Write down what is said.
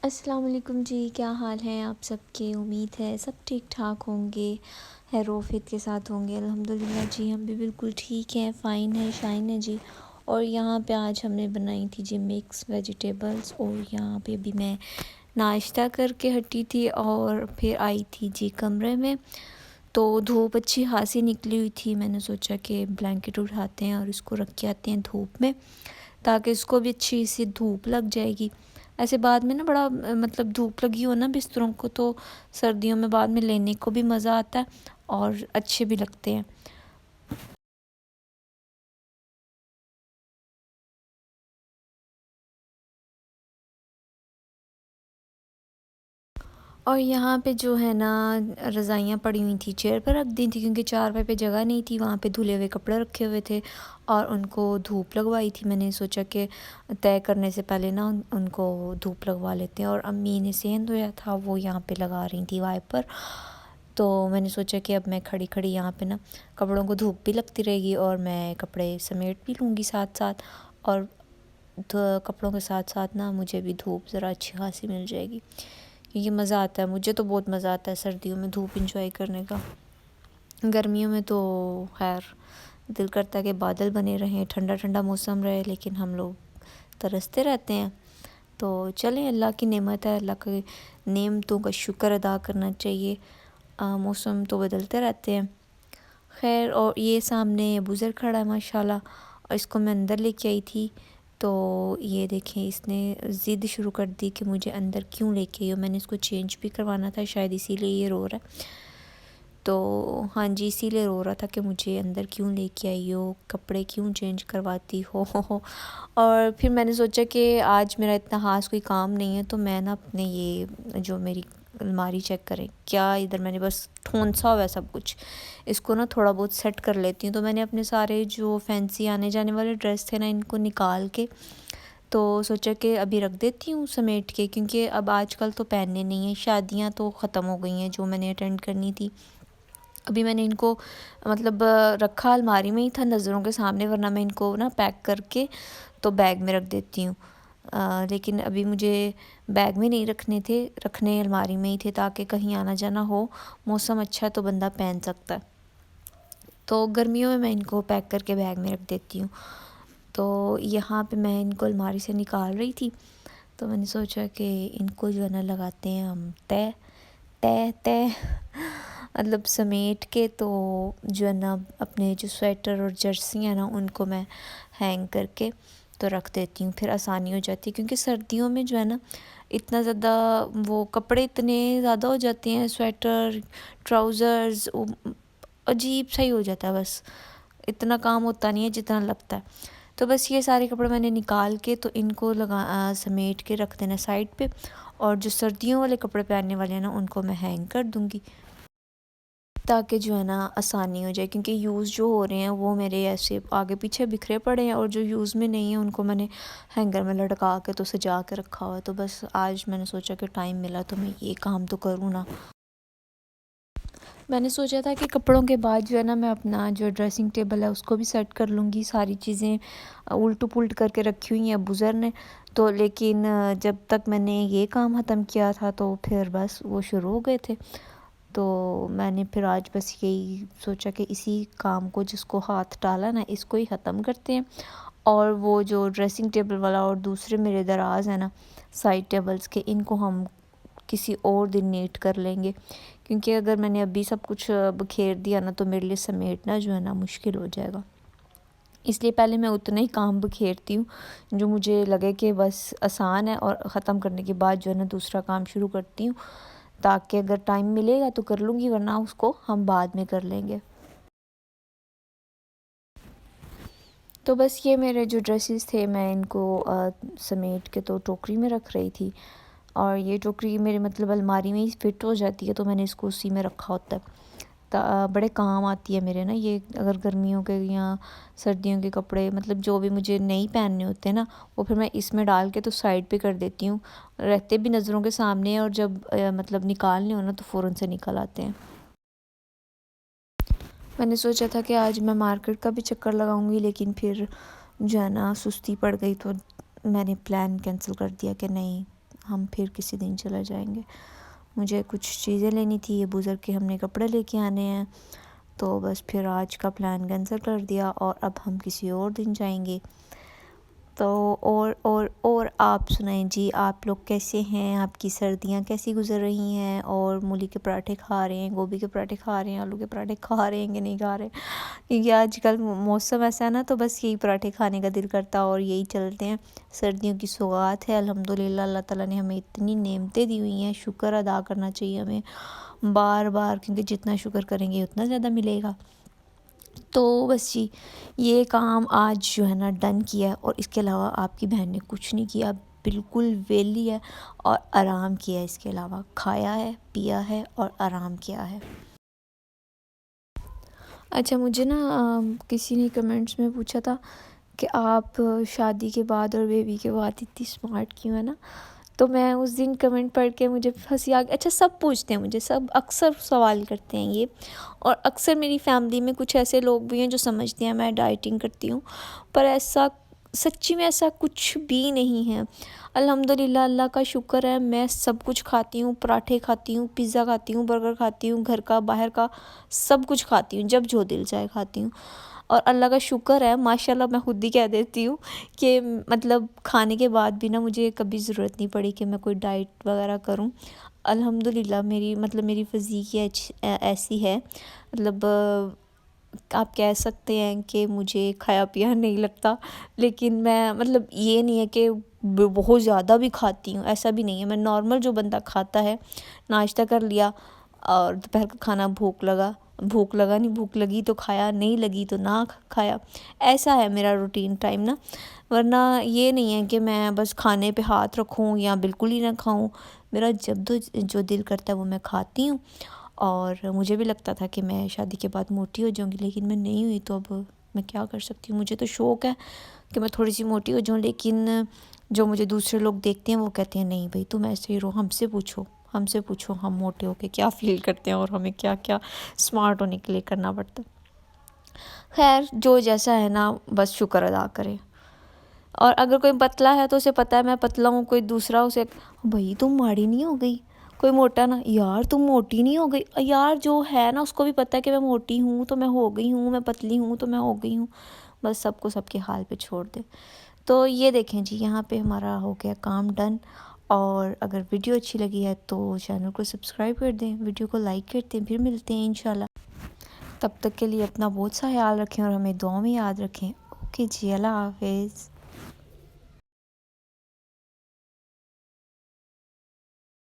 السلام علیکم جی، کیا حال ہیں آپ سب کے؟ امید ہے سب ٹھیک ٹھاک ہوں گے، خیر و عافیت کے ساتھ ہوں گے۔ الحمدللہ جی، ہم بھی بالکل ٹھیک ہیں، فائن ہیں، شائن ہیں جی۔ اور یہاں پہ آج ہم نے بنائی تھی جی مکس ویجیٹیبلز، اور یہاں پہ بھی میں ناشتہ کر کے ہٹی تھی اور پھر آئی تھی جی کمرے میں، تو دھوپ اچھی خاصی نکلی ہوئی تھی۔ میں نے سوچا کہ بلینکٹ اٹھاتے ہیں اور اس کو رکھ کے آتے ہیں دھوپ میں، تاکہ اس کو بھی اچھی سی دھوپ لگ جائے گی۔ ایسے بعد میں نا بڑا مطلب دھوپ لگی ہو نا بستروں کو، تو سردیوں میں بعد میں لینے کو بھی مزہ آتا ہے اور اچھے بھی لگتے ہیں۔ اور یہاں پہ جو ہے نا رضائیاں پڑی ہوئی تھی، چیئر پر رکھ دی تھی کیونکہ چارپائی پہ جگہ نہیں تھی، وہاں پہ دھلے ہوئے کپڑے رکھے ہوئے تھے اور ان کو دھوپ لگوائی تھی۔ میں نے سوچا کہ طے کرنے سے پہلے نا ان کو دھوپ لگوا لیتے ہیں، اور امی نے سین دھویا تھا وہ یہاں پہ لگا رہی تھی وائپر، تو میں نے سوچا کہ اب میں کھڑی کھڑی یہاں پہ نا کپڑوں کو دھوپ بھی لگتی رہے گی اور میں کپڑے سمیٹ بھی لوں گی ساتھ ساتھ، اور کپڑوں کے ساتھ ساتھ نا مجھے بھی دھوپ ذرا اچھی خاصی مل جائے گی، کیونکہ مزہ آتا ہے، مجھے تو بہت مزہ آتا ہے سردیوں میں دھوپ انجوائے کرنے کا۔ گرمیوں میں تو خیر دل کرتا ہے کہ بادل بنے رہیں، ٹھنڈا ٹھنڈا موسم رہے، لیکن ہم لوگ ترستے رہتے ہیں۔ تو چلیں، اللہ کی نعمت ہے، اللہ کے نعمتوں کا شکر ادا کرنا چاہیے۔ موسم تو بدلتے رہتے ہیں، خیر۔ اور یہ سامنے ابوذر کھڑا ہے ماشاءاللہ، اور اس کو میں اندر لے کے آئی تھی، تو یہ دیکھیں اس نے ضد شروع کر دی کہ مجھے اندر کیوں لے کے آئی ہو۔ میں نے اس کو چینج بھی کروانا تھا، شاید اسی لیے یہ رو رہا ہے، تو ہاں جی اسی لیے رو رہا تھا کہ مجھے اندر کیوں لے کے آئی ہو، کپڑے کیوں چینج کرواتی ہو۔ اور پھر میں نے سوچا کہ آج میرا اتنا خاص کوئی کام نہیں ہے، تو میں نا اپنے یہ جو میری الماری چیک کریں کیا ادھر میں نے بس ٹھونسا ہوا ہے سب کچھ، اس کو نا تھوڑا بہت سیٹ کر لیتی ہوں۔ تو میں نے اپنے سارے جو فینسی آنے جانے والے ڈریس تھے نا ان کو نکال کے تو سوچا کہ ابھی رکھ دیتی ہوں سمیٹ کے، کیونکہ اب آج کل تو پہننے نہیں ہیں، شادیاں تو ختم ہو گئی ہیں جو میں نے اٹینڈ کرنی تھی۔ ابھی میں نے ان کو مطلب رکھا الماری میں ہی تھا نظروں کے سامنے، ورنہ میں ان کو نا پیک کر کے تو بیگ میں رکھ دیتی ہوں، لیکن ابھی مجھے بیگ میں نہیں رکھنے تھے، رکھنے الماری میں ہی تھے، تاکہ کہیں آنا جانا ہو، موسم اچھا تو بندہ پہن سکتا ہے۔ تو گرمیوں میں ان کو پیک کر کے بیگ میں رکھ دیتی ہوں۔ تو یہاں پہ میں ان کو الماری سے نکال رہی تھی، تو میں نے سوچا کہ ان کو جو ہے نا لگاتے ہیں ہم طے طے طے مطلب سمیٹ کے، تو جو ہے نا اپنے جو سویٹر اور جرسی ہیں نا ان کو میں ہینگ کر کے تو رکھ دیتی ہوں، پھر آسانی ہو جاتی ہے، کیونکہ سردیوں میں جو ہے نا اتنا زیادہ وہ کپڑے اتنے زیادہ ہو جاتے ہیں، سویٹر ٹراؤزرز، عجیب سا ہی ہو جاتا ہے، بس اتنا کام ہوتا نہیں ہے جتنا لگتا ہے۔ تو بس یہ سارے کپڑے میں نے نکال کے تو ان کو سمیٹ کے رکھ دینا سائڈ پہ، اور جو سردیوں والے کپڑے پہننے والے ہیں نا ان کو میں ہینگ کر دوں گی، تاکہ جو ہے نا آسانی ہو جائے، کیونکہ یوز جو ہو رہے ہیں وہ میرے ایسے آگے پیچھے بکھرے پڑے ہیں، اور جو یوز میں نہیں ہیں ان کو میں نے ہینگر میں لٹکا کے تو سجا کے رکھا ہوا ہے۔ تو بس آج میں نے سوچا کہ ٹائم ملا تو میں یہ کام تو کروں نا۔ میں نے سوچا تھا کہ کپڑوں کے بعد جو ہے نا میں اپنا جو ڈریسنگ ٹیبل ہے اس کو بھی سیٹ کر لوں گی، ساری چیزیں الٹ پلٹ کر کے رکھی ہوئی ہیں ابوذر نے، تو لیکن جب تک میں نے یہ کام ختم کیا تھا تو پھر بس وہ شروع ہو گئے تھے، تو میں نے پھر آج بس یہی سوچا کہ اسی کام کو جس کو ہاتھ ڈالا نا اس کو ہی ختم کرتے ہیں، اور وہ جو ڈریسنگ ٹیبل والا اور دوسرے میرے دراز ہیں نا سائڈ ٹیبلز کے، ان کو ہم کسی اور دن نیٹ کر لیں گے، کیونکہ اگر میں نے ابھی سب کچھ بکھیر دیا نا تو میرے لیے سمیٹنا جو ہے نا مشکل ہو جائے گا، اس لیے پہلے میں اتنا ہی کام بکھیرتی ہوں جو مجھے لگے کہ بس آسان ہے، اور ختم کرنے کے بعد جو ہے نا دوسرا کام شروع کرتی ہوں، تاکہ اگر ٹائم ملے گا تو کر لوں گی، ورنہ اس کو ہم بعد میں کر لیں گے۔ تو بس یہ میرے جو ڈریسز تھے میں ان کو سمیٹ کے تو ٹوکری میں رکھ رہی تھی، اور یہ ٹوکری میرے مطلب الماری میں ہی فٹ ہو جاتی ہے، تو میں نے اس کو اسی میں رکھا ہوتا ہے، بڑے کام آتی ہے میرے نا یہ، اگر گرمیوں کے یا سردیوں کے کپڑے مطلب جو بھی مجھے نہیں پہننے ہوتے نا وہ پھر میں اس میں ڈال کے تو سائڈ پہ کر دیتی ہوں، رہتے بھی نظروں کے سامنے، اور جب مطلب نکالنے ہو نا تو فوراً سے نکل آتے ہیں۔ میں نے سوچا تھا کہ آج میں مارکیٹ کا بھی چکر لگاؤں گی، لیکن پھر جو ہے نا سستی پڑ گئی، تو میں نے پلان کینسل کر دیا کہ نہیں ہم پھر کسی دن چلا جائیں گے. مجھے کچھ چیزیں لینی تھی، یہ بزرگ کے ہم نے کپڑے لے کے آنے ہیں، تو بس پھر آج کا پلان کینسل کر دیا اور اب ہم کسی اور دن جائیں گے. تو اور آپ سنائیں جی، آپ لوگ کیسے ہیں؟ آپ کی سردیاں کیسی گزر رہی ہیں؟ اور مولی کے پراٹھے کھا رہے ہیں، گوبھی کے پراٹھے کھا رہے ہیں، آلو کے پراٹھے کھا رہے ہیں کہ نہیں کھا رہے؟ کیونکہ آج کل موسم ایسا ہے نا، تو بس یہی پراٹھے کھانے کا دل کرتا اور یہی چلتے ہیں. سردیوں کی سوغات ہے الحمدللہ. اللہ تعالیٰ نے ہمیں اتنی نعمتیں دی ہوئی ہیں، شکر ادا کرنا چاہیے ہمیں بار بار، کیونکہ جتنا شکر کریں گے اتنا زیادہ ملے گا. تو بس جی، یہ کام آج جو ہے نا ڈن کیا ہے، اور اس کے علاوہ آپ کی بہن نے کچھ نہیں کیا، بالکل ویلی ہے اور آرام کیا ہے. اس کے علاوہ کھایا ہے، پیا ہے اور آرام کیا ہے. اچھا، مجھے نا کسی نے کمنٹس میں پوچھا تھا کہ آپ شادی کے بعد اور بیبی کے بعد اتنی اسمارٹ کیوں ہے نا. تو میں اس دن کمنٹ پڑھ کے مجھے ہنسی آ گئی. اچھا، سب پوچھتے ہیں مجھے، سب اکثر سوال کرتے ہیں یہ، اور اکثر میری فیملی میں کچھ ایسے لوگ بھی ہیں جو سمجھتے ہیں میں ڈائٹنگ کرتی ہوں، پر ایسا سچی میں ایسا کچھ بھی نہیں ہے. الحمدللہ، اللہ کا شکر ہے، میں سب کچھ کھاتی ہوں. پراٹھے کھاتی ہوں، پیزا کھاتی ہوں، برگر کھاتی ہوں، گھر کا باہر کا سب کچھ کھاتی ہوں، جب جو دل چاہے کھاتی ہوں. اور اللہ کا شکر ہے، ماشاءاللہ میں خود ہی کہہ دیتی ہوں کہ مطلب کھانے کے بعد بھی نا مجھے کبھی ضرورت نہیں پڑی کہ میں کوئی ڈائٹ وغیرہ کروں. الحمدللہ میری فزیک ایسی ہے، مطلب آپ کہہ سکتے ہیں کہ مجھے کھایا پیا نہیں لگتا. لیکن میں مطلب یہ نہیں ہے کہ بہت زیادہ بھی کھاتی ہوں، ایسا بھی نہیں ہے. میں نارمل جو بندہ کھاتا ہے، ناشتہ کر لیا اور دوپہر کا کھانا بھوک لگی تو کھایا، نہیں لگی تو نہ کھایا. ایسا ہے میرا روٹین ٹائم نا. ورنہ یہ نہیں ہے کہ میں بس کھانے پہ ہاتھ رکھوں یا بالکل ہی نہ کھاؤں. میرا جب جو دل کرتا ہے وہ میں کھاتی ہوں. اور مجھے بھی لگتا تھا کہ میں شادی کے بعد موٹی ہو جاؤں گی، لیکن میں نہیں ہوئی. تو اب میں کیا کر سکتی ہوں؟ مجھے تو شوق ہے کہ میں تھوڑی سی موٹی ہو جاؤں، لیکن جو مجھے دوسرے لوگ دیکھتے ہیں وہ کہتے ہیں نہیں بھائی تم ایسے ہی رہو، ہم سے پوچھو ہم موٹے ہو کے کیا فیل کرتے ہیں اور ہمیں کیا کیا اسمارٹ ہونے کے لیے کرنا پڑتا. خیر، جو جیسا ہے نا بس شکر ادا کرے. اور اگر کوئی پتلا ہے تو اسے پتہ ہے میں پتلا ہوں، کوئی دوسرا اسے بھائی تم ماڑی نہیں ہو گئی. کوئی موٹا نا یار تم موٹی نہیں ہو گئی. یار جو ہے نا اس کو بھی پتہ ہے کہ میں موٹی ہوں تو میں ہو گئی ہوں، میں پتلی ہوں تو میں ہو گئی ہوں. بس سب کو سب کے حال پہ چھوڑ دے. تو یہ دیکھیں جی، یہاں پہ ہمارا ہو گیا کام ڈن. اور اگر ویڈیو اچھی لگی ہے تو چینل کو سبسکرائب کر دیں، ویڈیو کو لائک کر دیں. پھر ملتے ہیں انشاءاللہ. تب تک کے لیے اپنا بہت سا خیال رکھیں اور ہمیں دعاؤں میں یاد رکھیں. اوکے جی، اللہ حافظ.